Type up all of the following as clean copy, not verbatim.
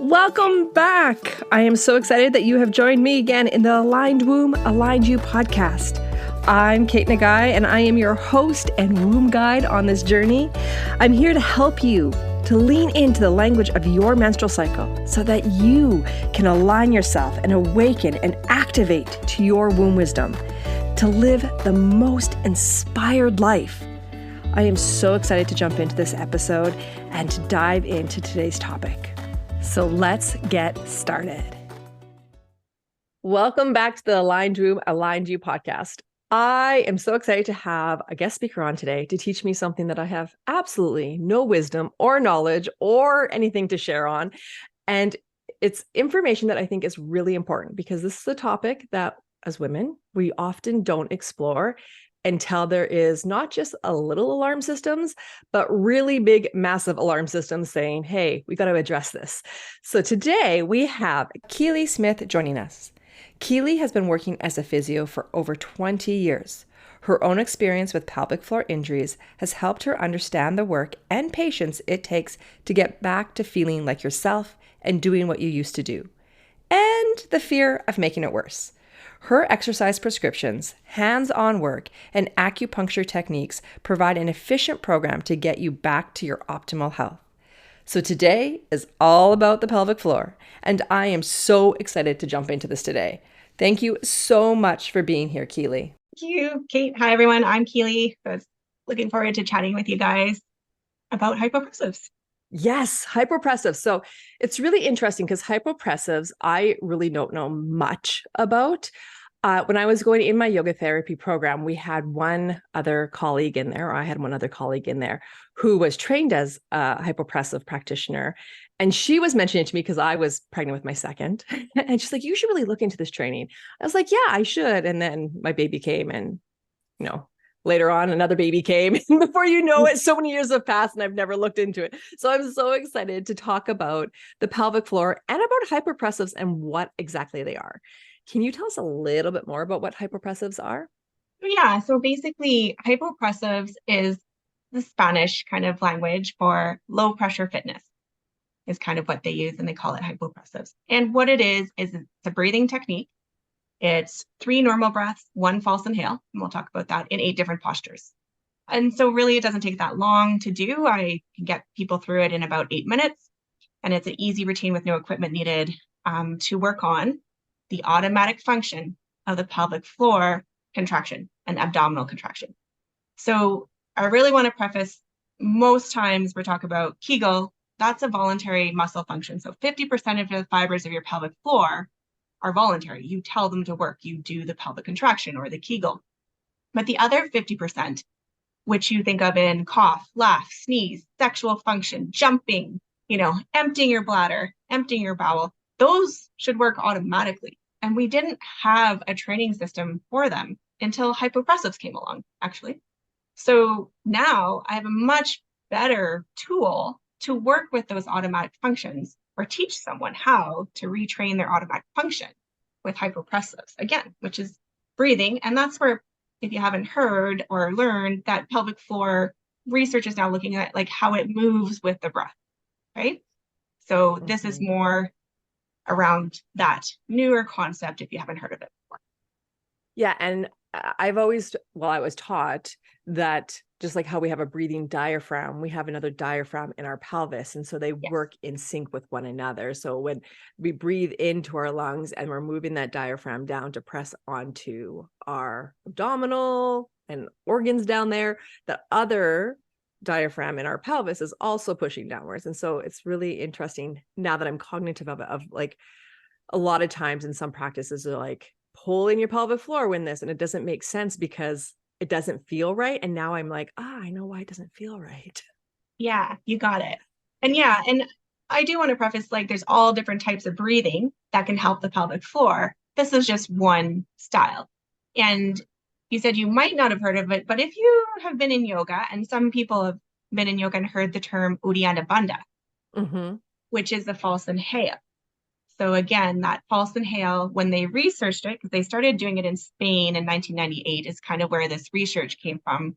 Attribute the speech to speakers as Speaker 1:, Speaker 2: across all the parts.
Speaker 1: Welcome back. I am so excited that you have joined me again in the Aligned Womb, Aligned You podcast. I'm Kate Nagai, and I am your host and womb guide on this journey. I'm here to help you to lean into the language of your menstrual cycle so that you can align yourself and awaken and activate to your womb wisdom to live the most inspired life. I am so excited to jump into this episode and to dive into today's topic. So let's get started. Welcome back to the Aligned Womb, Aligned You podcast. I am so excited to have a guest speaker on today to teach me something that I have absolutely no wisdom or knowledge or anything to share on. And it's information that I think is really important because this is a topic that as women, we often don't explore until there is not just a little alarm systems, but really big, massive alarm systems saying, hey, we got to address this. So today we have Keeley Smith joining us. Keeley has been working as a physio for over 20 years. Her own experience with pelvic floor injuries has helped her understand the work and patience it takes to get back to feeling like yourself and doing what you used to do, and the fear of making it worse. Her exercise prescriptions, hands-on work, and acupuncture techniques provide an efficient program to get you back to your optimal health. So today is all about the pelvic floor, and I am so excited to jump into this today. Thank you so much for being here, Keeley.
Speaker 2: Thank you, Kate. Hi, everyone. I'm Keeley. I was looking forward to chatting with you guys about hypopressives.
Speaker 1: Yes, hypopressives. So it's really interesting because hypopressives, I really don't know much about. When I was going in my yoga therapy program, we had one other colleague in there, or I had one other colleague in there who was trained as a hypopressive practitioner. And she was mentioning it to me because I was pregnant with my second. And she's like, you should really look into this training. I was like, yeah, I should. And then my baby came and, later on, another baby came. And before you know it, so many years have passed and I've never looked into it. So I'm so excited to talk about the pelvic floor and about hypopressives and what exactly they are. Can you tell us a little bit more about what hypopressives are?
Speaker 2: Yeah, so basically, hypopressives is the Spanish kind of language for low pressure fitness, is kind of what they use, and they call it hypopressives. And what it is it's a breathing technique. It's 3 normal breaths, 1 false inhale, and we'll talk about that in 8 different postures. And so really, it doesn't take that long to do. I can get people through it in about 8 minutes, and it's an easy routine with no equipment needed to work on the automatic function of the pelvic floor contraction and abdominal contraction. So I really want to preface, most times we're talking about Kegel, that's a voluntary muscle function. So 50% of the fibers of your pelvic floor are voluntary. You tell them to work, you do the pelvic contraction or the Kegel. But the other 50%, which you think of in cough, laugh, sneeze, sexual function, jumping, emptying your bladder, emptying your bowel, those should work automatically. And we didn't have a training system for them until hypopressives came along, actually. So now I have a much better tool to work with those automatic functions or teach someone how to retrain their automatic function with hypopressives, again, which is breathing. And that's where, if you haven't heard or learned, that pelvic floor research is now looking at like how it moves with the breath, right? So this is more around that newer concept if you haven't heard of it before.
Speaker 1: Yeah. And I was taught that just like how we have a breathing diaphragm, we have another diaphragm in our pelvis. And so they work in sync with one another. So when we breathe into our lungs and we're moving that diaphragm down to press onto our abdominal and organs down there, the other diaphragm in our pelvis is also pushing downwards. And so it's really interesting now that I'm cognitive of it, of like a lot of times in some practices are like pulling your pelvic floor when this, and it doesn't make sense because it doesn't feel right. And now I'm like, I know why it doesn't feel right.
Speaker 2: Yeah, you got it. And and I do want to preface, like, there's all different types of breathing that can help the pelvic floor. This is just one style. And you said you might not have heard of it, but if you have been in yoga, and some people have been in yoga and heard the term Uddiyana Bandha, which is the false inhale. So again, that false inhale, when they researched it, because they started doing it in Spain in 1998, is kind of where this research came from.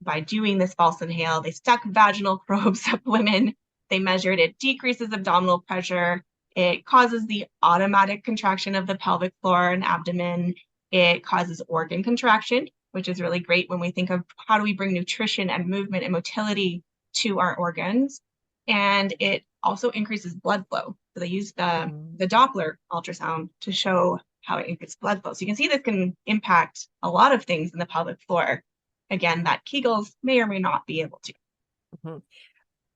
Speaker 2: By doing this false inhale, they stuck vaginal probes up women. They measured it decreases abdominal pressure. It causes the automatic contraction of the pelvic floor and abdomen. It causes organ contraction, which is really great when we think of how do we bring nutrition and movement and motility to our organs. And it also increases blood flow. So they use the Doppler ultrasound to show how it increases blood flow. So you can see this can impact a lot of things in the pelvic floor. Again, that Kegels may or may not be able to.
Speaker 1: Mm-hmm.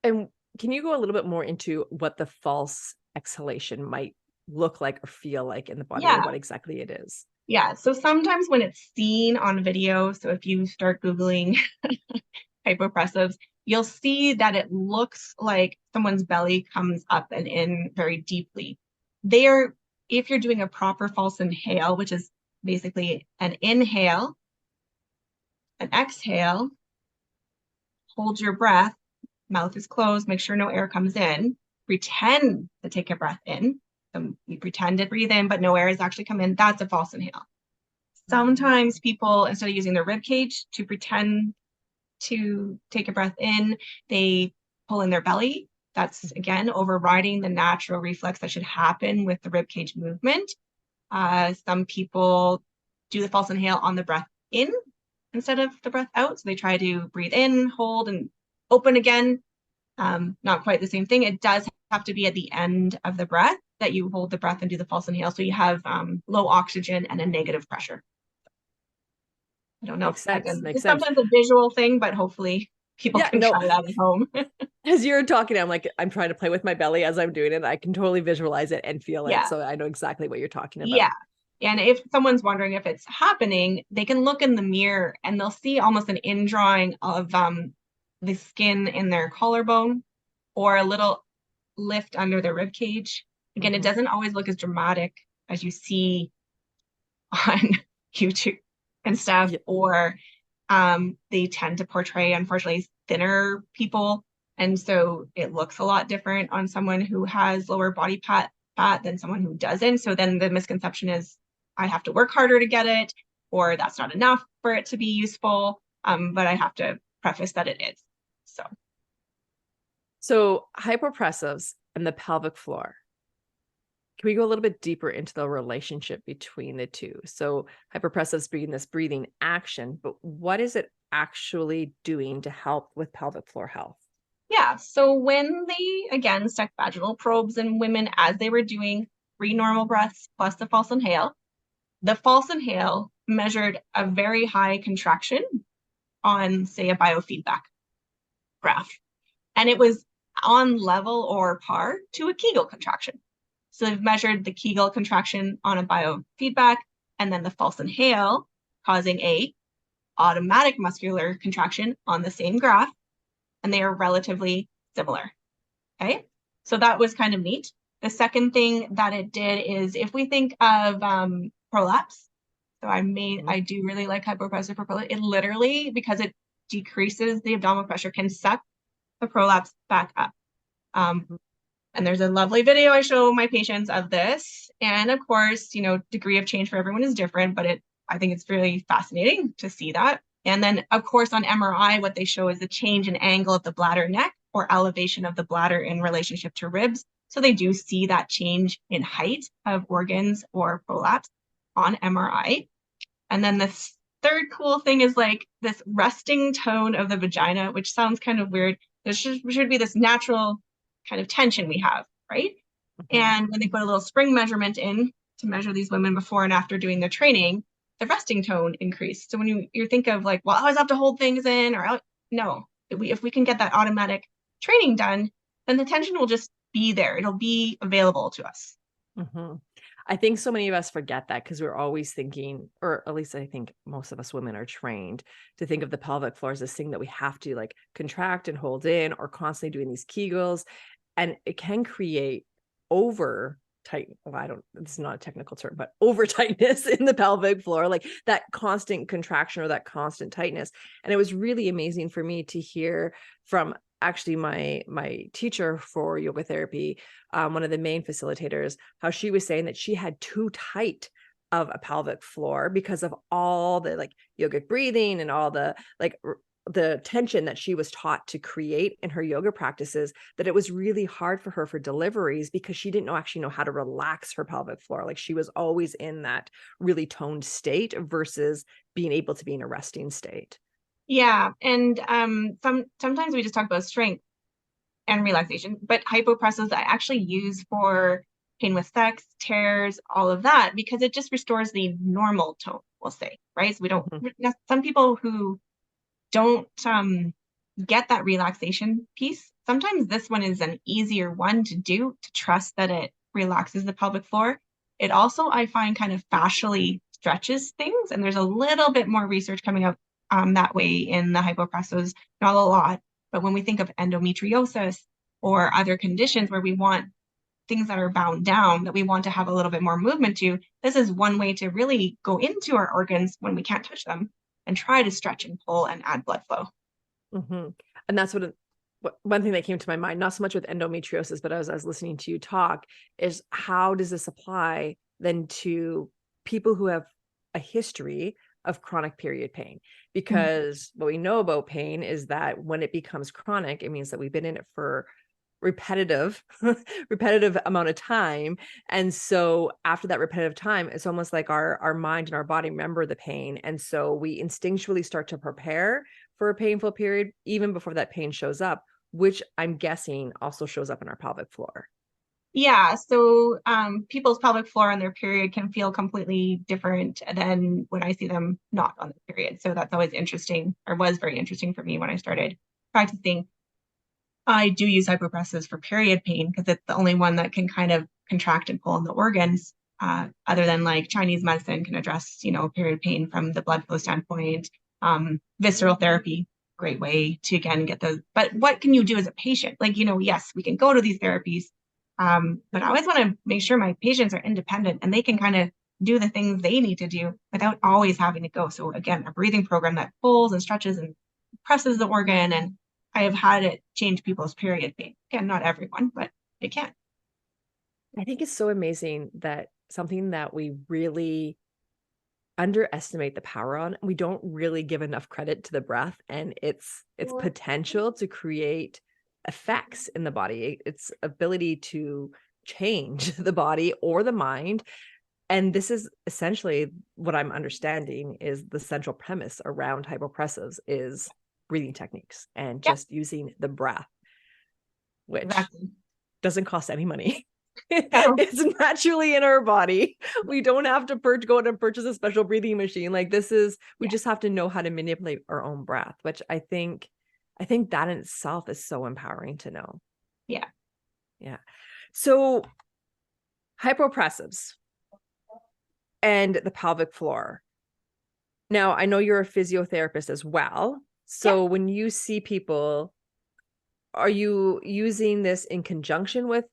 Speaker 1: And can you go a little bit more into what the false exhalation might look like or feel like in the body, or what exactly it is?
Speaker 2: Yeah. So sometimes when it's seen on video, so if you start Googling hypopressives, you'll see that it looks like someone's belly comes up and in very deeply. If you're doing a proper false inhale, which is basically an inhale, an exhale, hold your breath, mouth is closed, make sure no air comes in, pretend to take a breath in. So you pretend to breathe in, but no air has actually come in. That's a false inhale. Sometimes people, instead of using their rib cage to pretend to take a breath in, they pull in their belly. That's, again, overriding the natural reflex that should happen with the rib cage movement. Some people do the false inhale on the breath in instead of the breath out. So they try to breathe in, hold, and open again. Not quite the same thing. It does have to be at the end of the breath that you hold the breath and do the false inhale. So you have low oxygen and a negative pressure. I don't know.
Speaker 1: Makes sense. Makes
Speaker 2: it's
Speaker 1: sense.
Speaker 2: sometimes a visual thing, but hopefully people can try that at home.
Speaker 1: As you're talking, I'm trying to play with my belly as I'm doing it. I can totally visualize it and feel it. So I know exactly what you're talking about.
Speaker 2: Yeah. And if someone's wondering if it's happening, they can look in the mirror and they'll see almost an indrawing of the skin in their collarbone or a little lift under their rib cage. Again, it doesn't always look as dramatic as you see on YouTube and stuff, or they tend to portray, unfortunately, thinner people. And so it looks a lot different on someone who has lower body fat than someone who doesn't. So then the misconception is I have to work harder to get it, or that's not enough for it to be useful. But I have to preface that it is.
Speaker 1: So hypopressives and the pelvic floor. Can we go a little bit deeper into the relationship between the two? So hyperpressives being this breathing action, but what is it actually doing to help with pelvic floor health?
Speaker 2: Yeah, so when they, again, stuck vaginal probes in women as they were doing 3 normal breaths plus the false inhale measured a very high contraction on, say, a biofeedback graph. And it was on level or par to a Kegel contraction. So they've measured the Kegel contraction on a biofeedback and then the false inhale causing a automatic muscular contraction on the same graph, and they are relatively similar. Okay, so that was kind of neat. The second thing that it did is if we think of prolapse, so I do really like hypopressive for prolapse. It literally, because it decreases the abdominal pressure, can suck the prolapse back up. And there's a lovely video I show my patients of this. And of course, degree of change for everyone is different, but I think it's really fascinating to see that. And then, of course, on MRI, what they show is the change in angle of the bladder neck or elevation of the bladder in relationship to ribs. So they do see that change in height of organs or prolapse on MRI. And then the third cool thing is like this resting tone of the vagina, which sounds kind of weird. There should be this natural kind of tension we have, right? And when they put a little spring measurement in to measure these women before and after doing their training, the resting tone increased. So when you think of like, well, I always have to hold things in, or no, if we can get that automatic training done, then the tension will just be there. It'll be available to us.
Speaker 1: I think so many of us forget that because we're always thinking, or at least I think most of us women are trained to think of the pelvic floor as this thing that we have to like contract and hold in, or constantly doing these Kegels. And it can create this is not a technical term, but over tightness in the pelvic floor, like that constant contraction or that constant tightness. And it was really amazing for me to hear from actually my teacher for yoga therapy, one of the main facilitators, how she was saying that she had too tight of a pelvic floor because of all the like yogic breathing and all the like the tension that she was taught to create in her yoga practices, that it was really hard for her for deliveries because she didn't actually know how to relax her pelvic floor. Like she was always in that really toned state versus being able to be in a resting state.
Speaker 2: Yeah. And sometimes we just talk about strength and relaxation, but hypopressives I actually use for pain with sex, tears, all of that, because it just restores the normal tone, we'll say, right? So we don't, some people who don't get that relaxation piece, sometimes this one is an easier one to do, to trust that it relaxes the pelvic floor. It also, I find, kind of fascially stretches things, and there's a little bit more research coming up that way in the hypopressives, not a lot, but when we think of endometriosis or other conditions where we want things that are bound down, that we want to have a little bit more movement to, this is one way to really go into our organs when we can't touch them and try to stretch and pull and add blood flow.
Speaker 1: Mm-hmm. And that's one thing that came to my mind, not so much with endometriosis, but as I was listening to you talk, is how does this apply then to people who have a history of chronic period pain? Because what we know about pain is that when it becomes chronic, it means that we've been in it for repetitive amount of time, and so after that repetitive time, it's almost like our mind and our body remember the pain, and so we instinctually start to prepare for a painful period even before that pain shows up, which I'm guessing also shows up in our pelvic floor.
Speaker 2: Yeah, so people's pelvic floor on their period can feel completely different than when I see them not on the period. So that's always interesting, or was very interesting for me when I started practicing. I do use hypopressives for period pain because it's the only one that can kind of contract and pull on the organs, other than like Chinese medicine can address, period pain from the blood flow standpoint. Visceral therapy, great way to again get those. But what can you do as a patient? Like, yes, we can go to these therapies, but I always want to make sure my patients are independent and they can kind of do the things they need to do without always having to go. So again, a breathing program that pulls and stretches and presses the organ, and I have had it change people's period pain. Again, not everyone, but it can.
Speaker 1: I think it's so amazing that something that we really underestimate the power on, we don't really give enough credit to the breath and its potential to create effects in the body, its ability to change the body or the mind. And this is essentially what I'm understanding is the central premise around hypopressives is breathing techniques and
Speaker 2: Yeah,
Speaker 1: just using the breath, which
Speaker 2: exactly.
Speaker 1: doesn't cost any money.
Speaker 2: So,
Speaker 1: It's naturally in our body. We don't have to go out and purchase a special breathing machine. Like we
Speaker 2: yeah,
Speaker 1: just have to know how to manipulate our own breath, which I think that in itself is so empowering to know.
Speaker 2: yeah.
Speaker 1: Yeah. So hypopressives and the pelvic floor. Now, I know you're a physiotherapist as well.
Speaker 2: Yeah.
Speaker 1: So when you see people, are you using this in conjunction with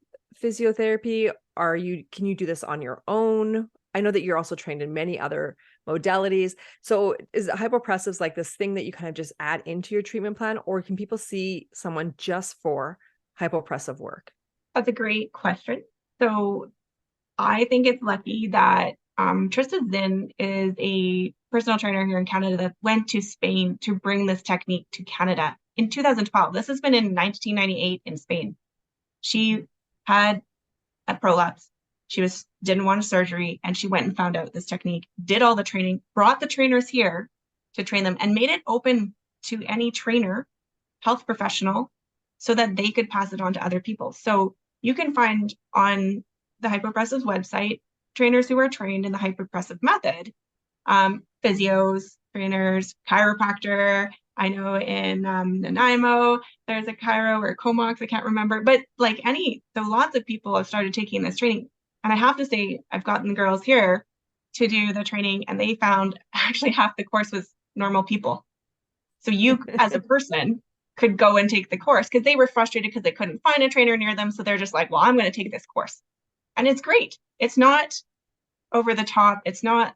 Speaker 1: physiotherapy? Can you do this on your own? I know that you're also trained in many other modalities. So is hypopressives like this thing that you kind of just add into your treatment plan, or can people see someone just for hypopressive work?
Speaker 2: That's a great question. So I think it's lucky that Trista Zinn is a personal trainer here in Canada that went to Spain to bring this technique to Canada in 2012. This has been in 1998 in Spain. She had a prolapse. She didn't want a surgery, and she went and found out this technique, did all the training, brought the trainers here to train them, and made it open to any trainer, health professional, so that they could pass it on to other people. So you can find on the Hypopressive website trainers who are trained in the hypopressive method, physios, trainers, chiropractor. I know in Nanaimo, there's a chiro or Comox, I can't remember, but so lots of people have started taking this training. And I have to say, I've gotten the girls here to do the training, and they found actually half the course was normal people. So you, as a person, could go and take the course because they were frustrated because they couldn't find a trainer near them. So they're just like, well, I'm going to take this course. And it's great. It's not over the top. It's not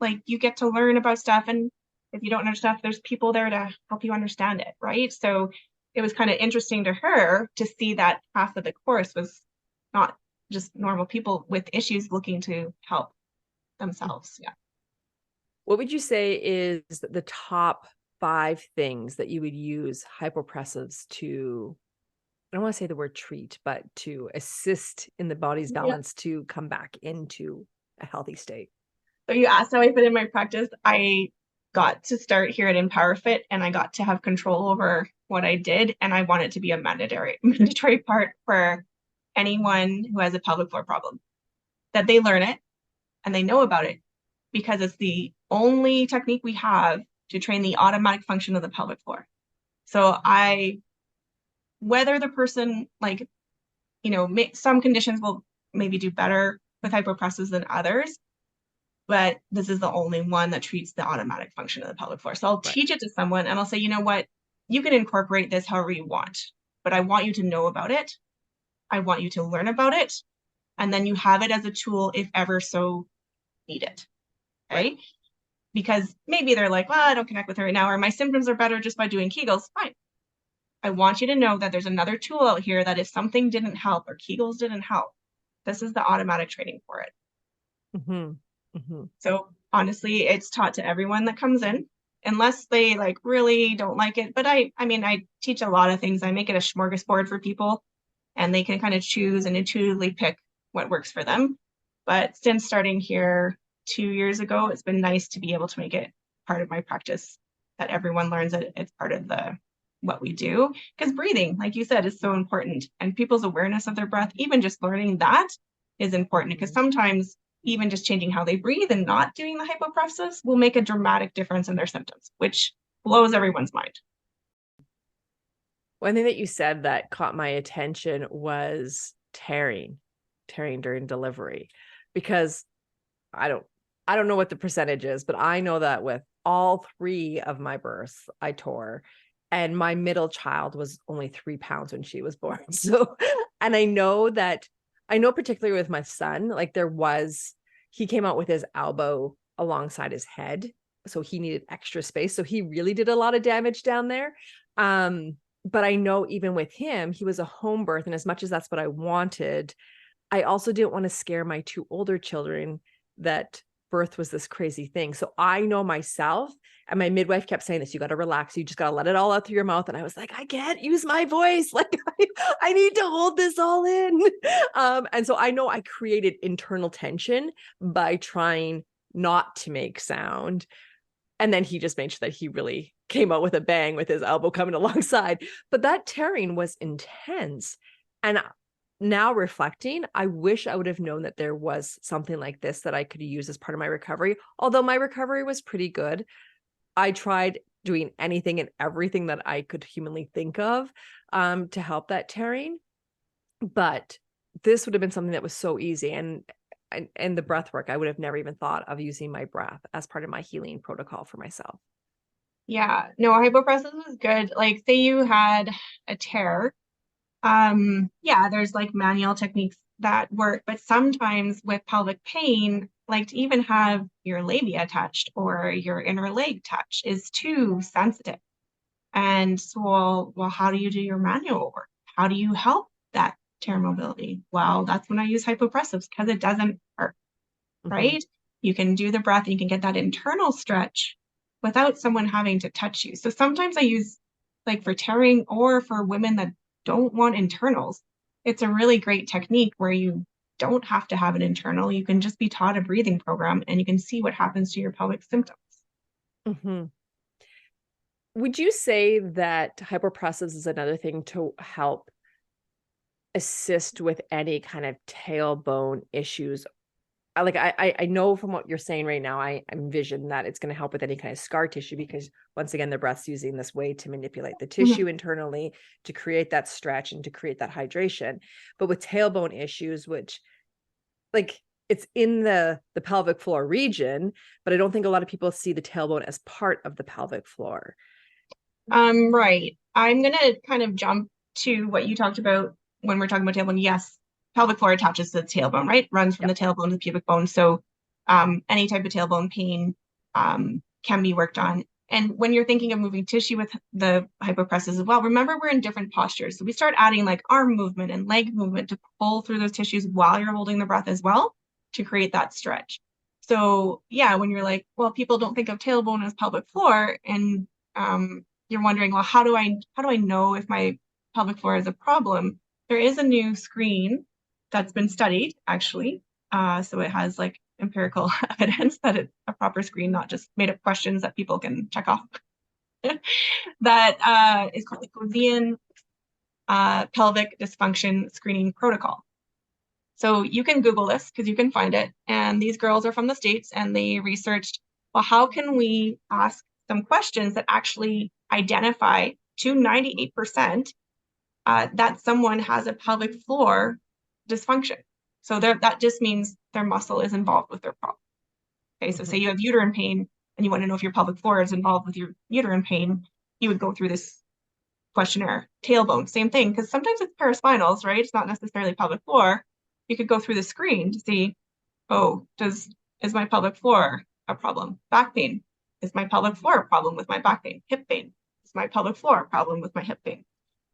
Speaker 2: like you get to learn about stuff. And if you don't understand stuff, there's people there to help you understand it. Right. So it was kind of interesting to her to see that half of the course was not just normal people with issues looking to help themselves. Yeah.
Speaker 1: What would you say is the top 5 things that you would use hypopressives to, I don't want to say the word treat, but to assist in the body's balance to come back into a healthy state?
Speaker 2: So you asked how I fit in my practice. I got to start here at EmpowerFit and I got to have control over what I did. And I want it to be a mandatory part for anyone who has a pelvic floor problem, that they learn it and they know about it, because it's the only technique we have to train the automatic function of the pelvic floor. So whether the person, like, some conditions will maybe do better with hypopressives than others, but this is the only one that treats the automatic function of the pelvic floor. So I'll teach it to someone and I'll say, you know what, you can incorporate this however you want, but I want you to know about it. I want you to learn about it. And then you have it as a tool if ever so needed. Okay. Right? Because maybe they're like, well, I don't connect with her right now, or my symptoms are better just by doing Kegels. Fine. I want you to know that there's another tool out here that if something didn't help or Kegels didn't help, this is the automatic training for it.
Speaker 1: Mm-hmm. Mm-hmm.
Speaker 2: So honestly, it's taught to everyone that comes in, unless they like really don't like it. But I mean, I teach a lot of things. I make it a smorgasbord for people and they can kind of choose and intuitively pick what works for them. But since starting here 2 years ago, it's been nice to be able to make it part of my practice, that everyone learns that it's part of what we do. Because breathing, like you said, is so important. And people's awareness of their breath, even just learning that, is important, because sometimes even just changing how they breathe and not doing the hypopressives will make a dramatic difference in their symptoms, which blows everyone's mind.
Speaker 1: One thing that you said that caught my attention was tearing during delivery, because I don't know what the percentage is, but I know that with all 3 of my births, I tore, and my middle child was only 3 pounds when she was born. So, and I know particularly with my son, like he came out with his elbow alongside his head. So he needed extra space. So he really did a lot of damage down there. But I know even with him, he was a home birth. And as much as that's what I wanted, I also didn't want to scare my 2 older children that birth was this crazy thing. So I know myself, and my midwife kept saying this, you got to relax. You just got to let it all out through your mouth. And I was like, I can't use my voice. Like I need to hold this all in. And so I know I created internal tension by trying not to make sound. And then he just made sure that he really came out with a bang with his elbow coming alongside. But that tearing was intense. And now reflecting, I wish I would have known that there was something like this that I could use as part of my recovery. Although my recovery was pretty good, I tried doing anything and everything that I could humanly think of to help that tearing. But this would have been something that was so easy. And the breath work, I would have never even thought of using my breath as part of my healing protocol for myself.
Speaker 2: Yeah, no, hypopressives is good. Like, say you had a tear. Yeah, there's like manual techniques that work, but sometimes with pelvic pain, like to even have your labia touched or your inner leg touched is too sensitive. And so, well, how do you do your manual work? How do you help that tear mobility? Well, that's when I use hypopressives, because it doesn't hurt, right? You can do the breath and you can get that internal stretch without someone having to touch you. So sometimes I use, like for tearing or for women that don't want internals, it's a really great technique where you don't have to have an internal. You can just be taught a breathing program and you can see what happens to your pelvic symptoms.
Speaker 1: Mm-hmm. Would you say that hypopressives is another thing to help assist with any kind of tailbone issues? I know from what you're saying right now, I envision that it's going to help with any kind of scar tissue, because once again, the breath's using this way to manipulate the tissue internally to create that stretch and to create that hydration. But with tailbone issues, which like it's in the pelvic floor region, but I don't think a lot of people see the tailbone as part of the pelvic floor.
Speaker 2: Right. I'm going to kind of jump to what you talked about when we're talking about tailbone. Yes, pelvic floor attaches to the tailbone, right? Runs from the tailbone to the pubic bone. So any type of tailbone pain can be worked on. And when you're thinking of moving tissue with the hypopressives as well, remember we're in different postures. So we start adding like arm movement and leg movement to pull through those tissues while you're holding the breath as well to create that stretch. So yeah, when you're like, well, people don't think of tailbone as pelvic floor, and you're wondering, well, how do I know if my pelvic floor is a problem? There is a new screen that's been studied, actually. So it has like empirical evidence that it's a proper screen, not just made up questions that people can check off. That is called the Korean Pelvic Dysfunction Screening Protocol. So you can Google this because you can find it. And these girls are from the States and they researched, well, how can we ask some questions that actually identify to 98% that someone has a pelvic floor dysfunction. So that just means their muscle is involved with their problem. Okay, so say you have uterine pain and you want to know if your pelvic floor is involved with your uterine pain, you would go through this questionnaire. Tailbone, same thing, because sometimes it's paraspinals, right? It's not necessarily pelvic floor. You could go through the screen to see, oh, is my pelvic floor a problem? Back pain. Is my pelvic floor a problem with my back pain? Hip pain. Is my pelvic floor a problem with my hip pain?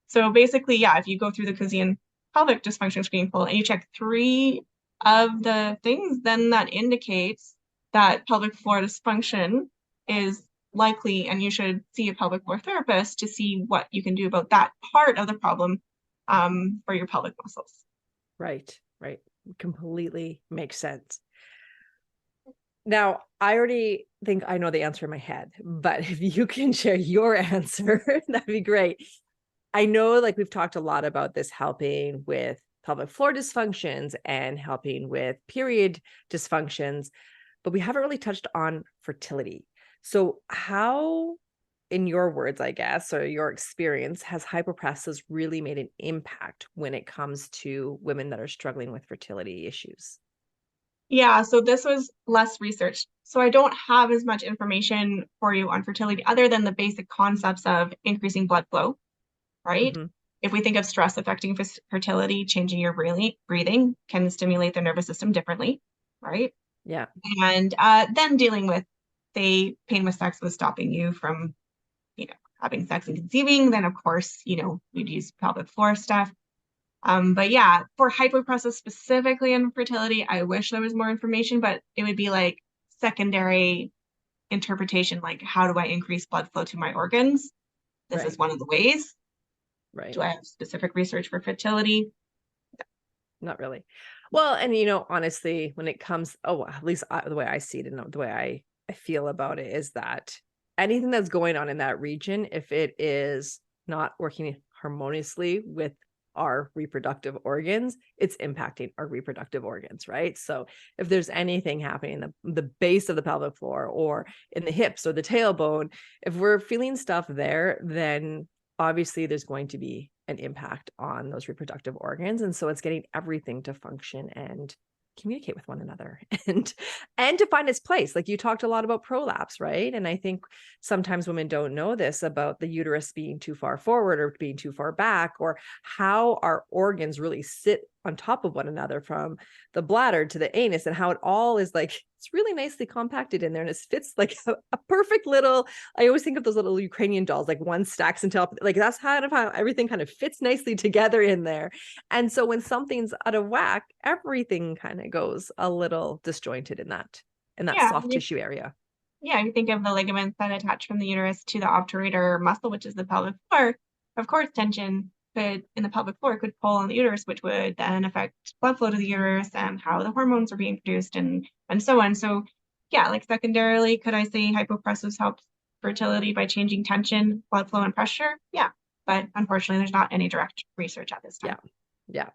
Speaker 2: So basically, yeah, if you go through the Korean pelvic dysfunction screening pool and you check 3 of the things, then that indicates that pelvic floor dysfunction is likely, and you should see a pelvic floor therapist to see what you can do about that part of the problem for your pelvic muscles.
Speaker 1: Right. Completely makes sense. Now, I already think I know the answer in my head, but if you can share your answer, that'd be great. I know, like, we've talked a lot about this helping with pelvic floor dysfunctions and helping with period dysfunctions, but we haven't really touched on fertility. So how, in your words, I guess, or your experience, has hypopressors really made an impact when it comes to women that are struggling with fertility issues?
Speaker 2: Yeah, so this was less research. So I don't have as much information for you on fertility other than the basic concepts of increasing blood flow, right?
Speaker 1: Mm-hmm.
Speaker 2: If we think of stress affecting fertility, changing your breathing can stimulate the nervous system differently, right?
Speaker 1: Yeah.
Speaker 2: And then dealing with, say, pain with sex was stopping you from, having sex and conceiving, then of course, we'd use pelvic floor stuff. But yeah, for hypopressors specifically in fertility, I wish there was more information, but it would be like secondary interpretation, like how do I increase blood flow to my organs? This is one of the ways.
Speaker 1: Right.
Speaker 2: Do I have specific research for fertility?
Speaker 1: Not really. Well, and honestly, when it comes, at least the way I see it and the way I feel about it is that anything that's going on in that region, if it is not working harmoniously with our reproductive organs, it's impacting our reproductive organs, right? So if there's anything happening in the base of the pelvic floor or in the hips or the tailbone, if we're feeling stuff there, then obviously there's going to be an impact on those reproductive organs. And so it's getting everything to function and communicate with one another and to find its place. Like you talked a lot about prolapse, right? And I think sometimes women don't know this about the uterus being too far forward or being too far back, or how our organs really sit on top of one another, from the bladder to the anus, and how it all is like, it's really nicely compacted in there, and it fits like a perfect little, I always think of those little Ukrainian dolls, like one stacks on top, like that's how everything kind of fits nicely together in there. And so when something's out of whack, everything kind of goes a little disjointed in that
Speaker 2: Yeah,
Speaker 1: soft tissue area.
Speaker 2: yeah, you think of the ligaments that attach from the uterus to the obturator muscle, which is the pelvic floor. Of course, tension in the pelvic floor could pull on the uterus, which would then affect blood flow to the uterus and how the hormones are being produced and so on. So yeah, like secondarily, could I say hypopressives help fertility by changing tension, blood flow, and pressure? Yeah, but unfortunately, there's not any direct research at this time.
Speaker 1: Yeah.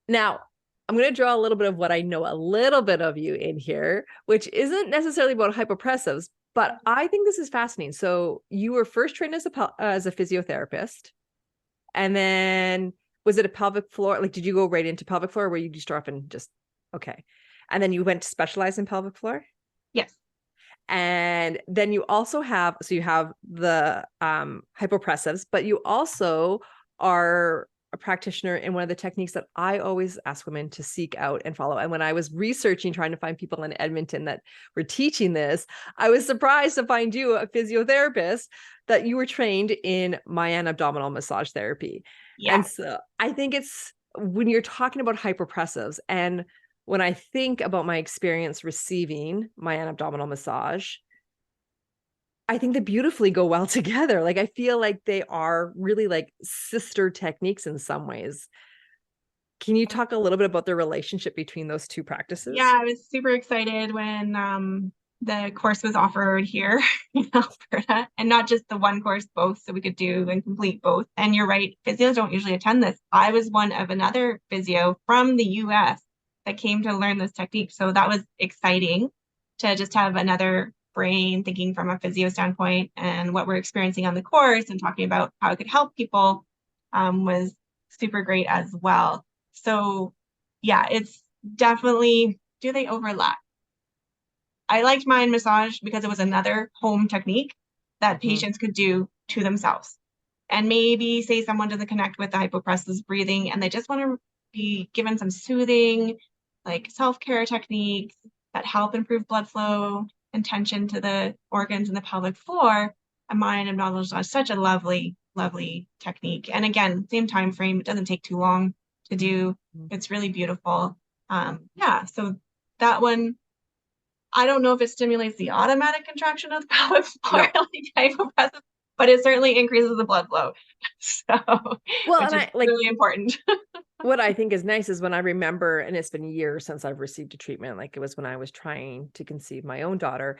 Speaker 1: Now, I'm going to draw a little bit of what I know a little bit of you in here, which isn't necessarily about hypopressives, but I think this is fascinating. So you were first trained as a physiotherapist, and then was it a pelvic floor? Like, did you go right into pelvic floor, or were you just start off and just, okay. And then you went to specialize in pelvic floor?
Speaker 2: Yes.
Speaker 1: And then you also have, so you have the hypopressives, but you also are a practitioner in one of the techniques that I always ask women to seek out and follow. And when I was researching, trying to find people in Edmonton that were teaching this, I was surprised to find you, a physiotherapist, that you were trained in Mayan abdominal massage therapy.
Speaker 2: Yeah.
Speaker 1: And so I think it's, when you're talking about hyperpressives, and when I think about my experience receiving Mayan abdominal massage, I think they beautifully go well together. Like, I feel like they are really like sister techniques in some ways. Can you talk a little bit about the relationship between those two practices?
Speaker 2: Yeah, I was super excited when the course was offered here in Alberta, and not just the one course, both, so we could do and complete both. And you're right, physios don't usually attend this. I was one of another physio from the US that came to learn this technique. So that was exciting to just have another brain thinking from a physio standpoint, and what we're experiencing on the course and talking about how it could help people was super great as well. So yeah, it's definitely, do they overlap? I liked mind massage because it was another home technique that patients could do to themselves. And maybe say someone doesn't connect with the hypopressive breathing and they just want to be given some soothing, like self-care techniques that help improve blood flow and tension to the organs in the pelvic floor. A mind and body massage is such a lovely, lovely technique. And again, same time frame, it doesn't take too long to do. It's really beautiful. Yeah, so that one, I don't know if it stimulates the automatic contraction of the pelvic floor like hypopressive, but it certainly increases the blood flow. So,
Speaker 1: Well,
Speaker 2: which
Speaker 1: and
Speaker 2: is
Speaker 1: I like
Speaker 2: really important.
Speaker 1: what I think is nice is when I remember, and it's been years since I've received a treatment, like it was when I was trying to conceive my own daughter,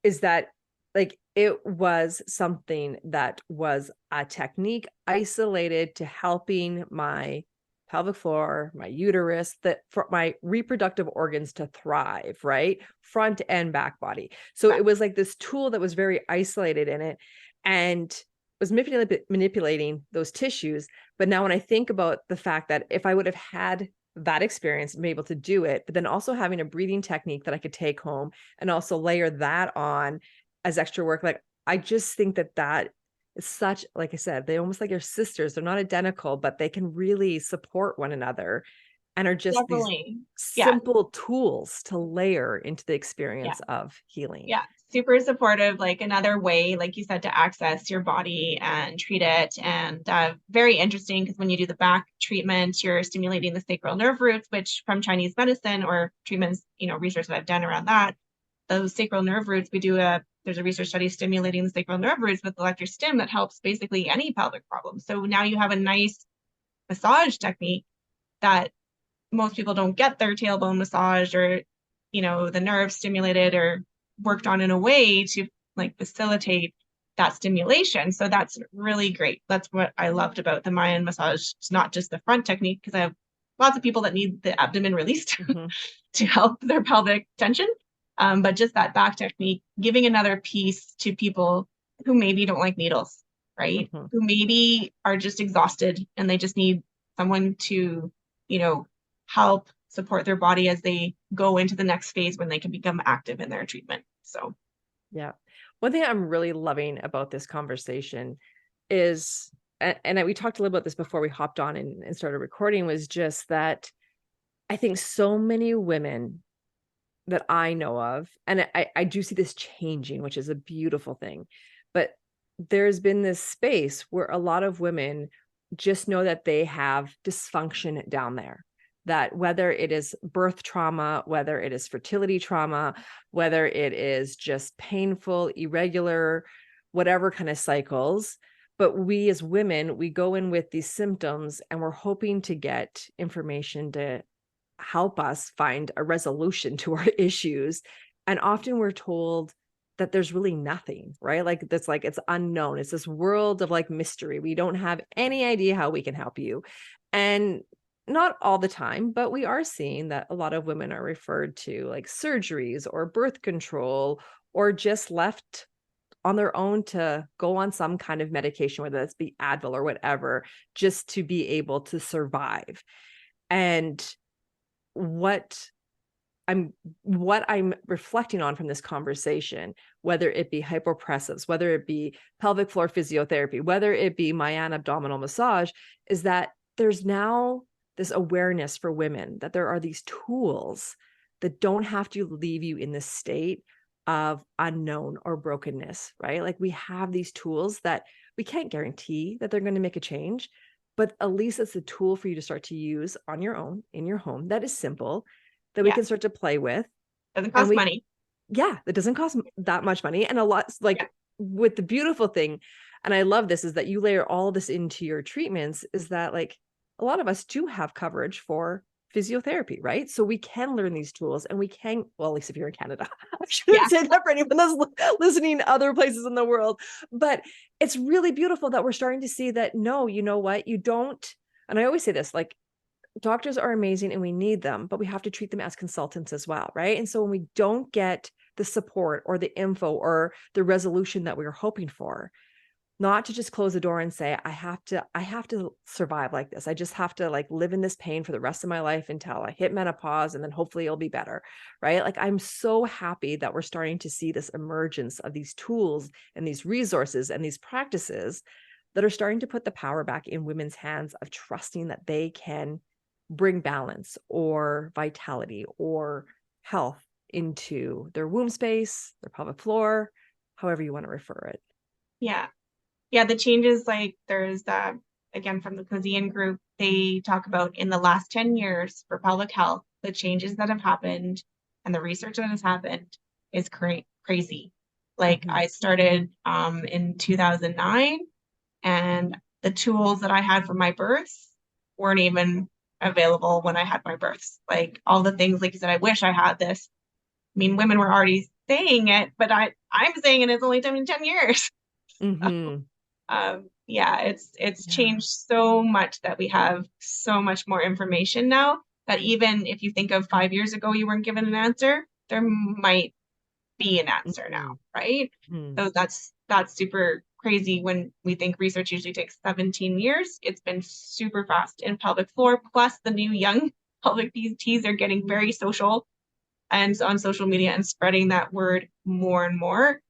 Speaker 1: is that like it was something that was a technique isolated to helping my pelvic floor, my uterus, that for my reproductive organs to thrive, right? Front and back body. So it was like this tool that was very isolated in it and was manipulating those tissues. But now when I think about the fact that if I would have had that experience and be able to do it, but then also having a breathing technique that I could take home and also layer that on as extra work, like I just think that that is such, like I said, they almost like your sisters. They're not identical, but they can really support one another and are just these
Speaker 2: Definitely. Yeah.
Speaker 1: simple tools to layer into the
Speaker 2: Yeah.
Speaker 1: experience of healing.
Speaker 2: Yeah. Super supportive, like another way, like you said, to access your body and treat it. And very interesting because when you do the back treatment, you're stimulating the sacral nerve roots, which from Chinese medicine or treatments, research that I've done around that, those sacral nerve roots, there's a research study stimulating the sacral nerve roots with electric stim that helps basically any pelvic problem. So now you have a nice massage technique that most people don't get their tailbone massaged or, the nerves stimulated or worked on in a way to like facilitate that stimulation. So that's really great. That's what I loved about the Mayan massage. It's not just the front technique, because I have lots of people that need the abdomen released to help their pelvic tension. But just that back technique, giving another piece to people who maybe don't like needles, right? Who maybe are just exhausted and they just need someone to, help support their body as they go into the next phase when they can become active in their treatment. So,
Speaker 1: yeah. One thing I'm really loving about this conversation is, and we talked a little about this before we hopped on and started recording, was just that I think so many women that I know of, and I do see this changing, which is a beautiful thing, but there's been this space where a lot of women just know that they have dysfunction down there, that whether it is birth trauma, whether it is fertility trauma, whether it is just painful, irregular, whatever kind of cycles. But we as women, we go in with these symptoms and we're hoping to get information to help us find a resolution to our issues. And often we're told that there's really nothing, right? Like that's like, it's unknown. It's this world of like mystery. We don't have any idea how we can help you. And not all the time, but we are seeing that a lot of women are referred to like surgeries or birth control or just left on their own to go on some kind of medication, whether that's be Advil or whatever, just to be able to survive. And what I'm reflecting on from this conversation, whether it be hypopressives, whether it be pelvic floor physiotherapy, whether it be Mayan abdominal massage, is that there's now this awareness for women that there are these tools that don't have to leave you in this state of unknown or brokenness, right? Like we have these tools that we can't guarantee that they're going to make a change, but at least it's a tool for you to start to use on your own in your home that is simple, that we can start to play with.
Speaker 2: Doesn't cost money.
Speaker 1: Yeah, that doesn't cost that much money. And a lot, like with the beautiful thing, and I love this, is that you layer all this into your treatments, is that like a lot of us do have coverage for physiotherapy, right? So we can learn these tools and we can, well, at least if you're in Canada, I shouldn't say that for anyone that's listening other places in the world, but it's really beautiful that we're starting to see that, no, you know what, you don't. And I always say this, like, doctors are amazing and we need them, but we have to treat them as consultants as well, right? And so when we don't get the support or the info or the resolution that we were hoping for, not to just close the door and say, I have to survive like this. I just have to like live in this pain for the rest of my life until I hit menopause, and then hopefully it'll be better, right? Like, I'm so happy that we're starting to see this emergence of these tools and these resources and these practices that are starting to put the power back in women's hands of trusting that they can bring balance or vitality or health into their womb space, their pelvic floor, however you want to refer it.
Speaker 2: Yeah. Yeah, the changes, like there's again from the Cuisine group, they talk about in the last 10 years for pelvic health, the changes that have happened and the research that has happened is crazy. Like I started in 2009, and the tools that I had for my births weren't even available when I had my births. Like all the things, like you said, I wish I had this. I mean, women were already saying it, but I'm saying it, it's only been 10 years. Yeah, it's changed so much that we have so much more information now that even if you think of 5 years ago, you weren't given an answer, there might be an answer now, right? So that's super crazy when we think research usually takes 17 years. It's been super fast in pelvic floor, plus the new young pelvic PTs are getting very social and on social media and spreading that word more and more.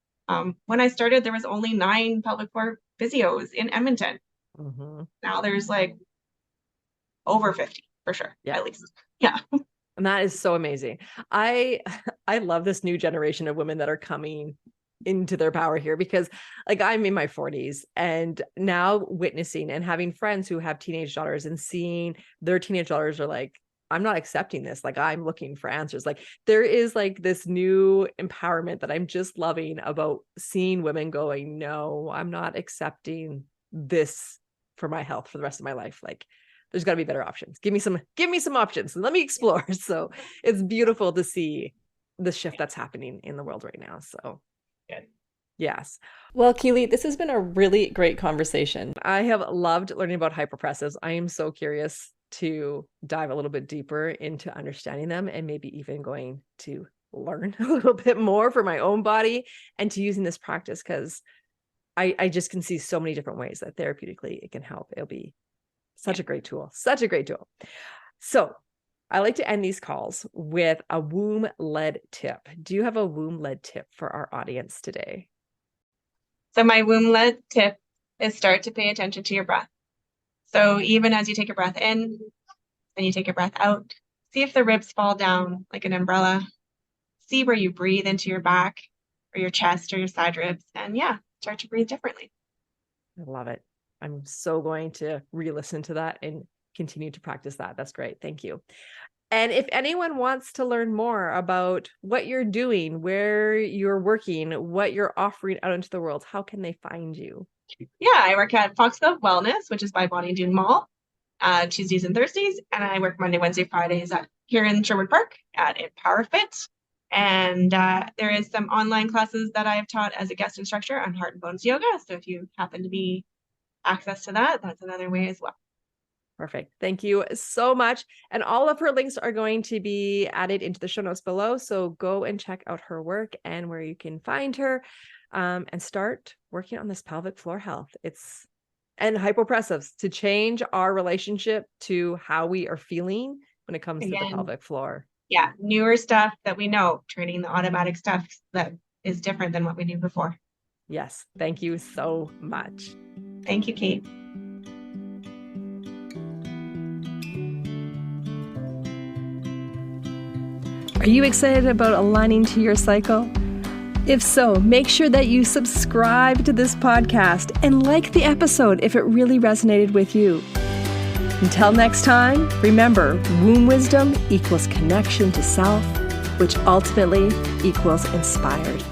Speaker 2: When I started, there was only 9 pelvic floor physios in Edmonton. Now there's like over 50 for sure, at least. Yeah.
Speaker 1: And that is so amazing. I love this new generation of women that are coming into their power here, because like I'm in my 40s and now witnessing and having friends who have teenage daughters and seeing their teenage daughters are like, I'm not accepting this. Like, I'm looking for answers. Like, there is like this new empowerment that I'm just loving about seeing women going, no, I'm not accepting this for my health for the rest of my life. Like, there's got to be better options. Give me some options and let me explore. So it's beautiful to see the shift that's happening in the world right now. So
Speaker 2: good.
Speaker 1: Yes. Well, Keeley, this has been a really great conversation. I have loved learning about hypopressives. I am so curious to dive a little bit deeper into understanding them, and maybe even going to learn a little bit more for my own body and to using this practice, because I just can see so many different ways that therapeutically it can help. It'll be such a great tool, such a great tool. So I like to end these calls with a womb-led tip. Do you have a womb-led tip for our audience today?
Speaker 2: So my womb-led tip is start to pay attention to your breath. So even as you take a breath in and you take a breath out, see if the ribs fall down like an umbrella. See where you breathe into your back or your chest or your side ribs. And start to breathe differently.
Speaker 1: I love it. I'm so going to re-listen to that and continue to practice that. That's great. Thank you. And if anyone wants to learn more about what you're doing, where you're working, what you're offering out into the world, how can they find you?
Speaker 2: Yeah, I work at Foxglove Wellness, which is by Bonnie Doon Mall, Tuesdays and Thursdays. And I work Monday, Wednesday, Fridays here in Sherwood Park at Empower Fit. And there is some online classes that I have taught as a guest instructor on Heart and Bones Yoga. So if you happen to be access to that, that's another way as well.
Speaker 1: Perfect. Thank you so much. And all of her links are going to be added into the show notes below. So go and check out her work and where you can find her, and start working on this pelvic floor health. And hypopressives to change our relationship to how we are feeling when it comes to the pelvic floor.
Speaker 2: Yeah. Newer stuff that we know, training the automatic stuff that is different than what we knew before.
Speaker 1: Yes. Thank you so much.
Speaker 2: Thank you, Kate.
Speaker 1: Are you excited about aligning to your cycle? If so, make sure that you subscribe to this podcast and like the episode if it really resonated with you. Until next time, remember, womb wisdom equals connection to self, which ultimately equals inspired.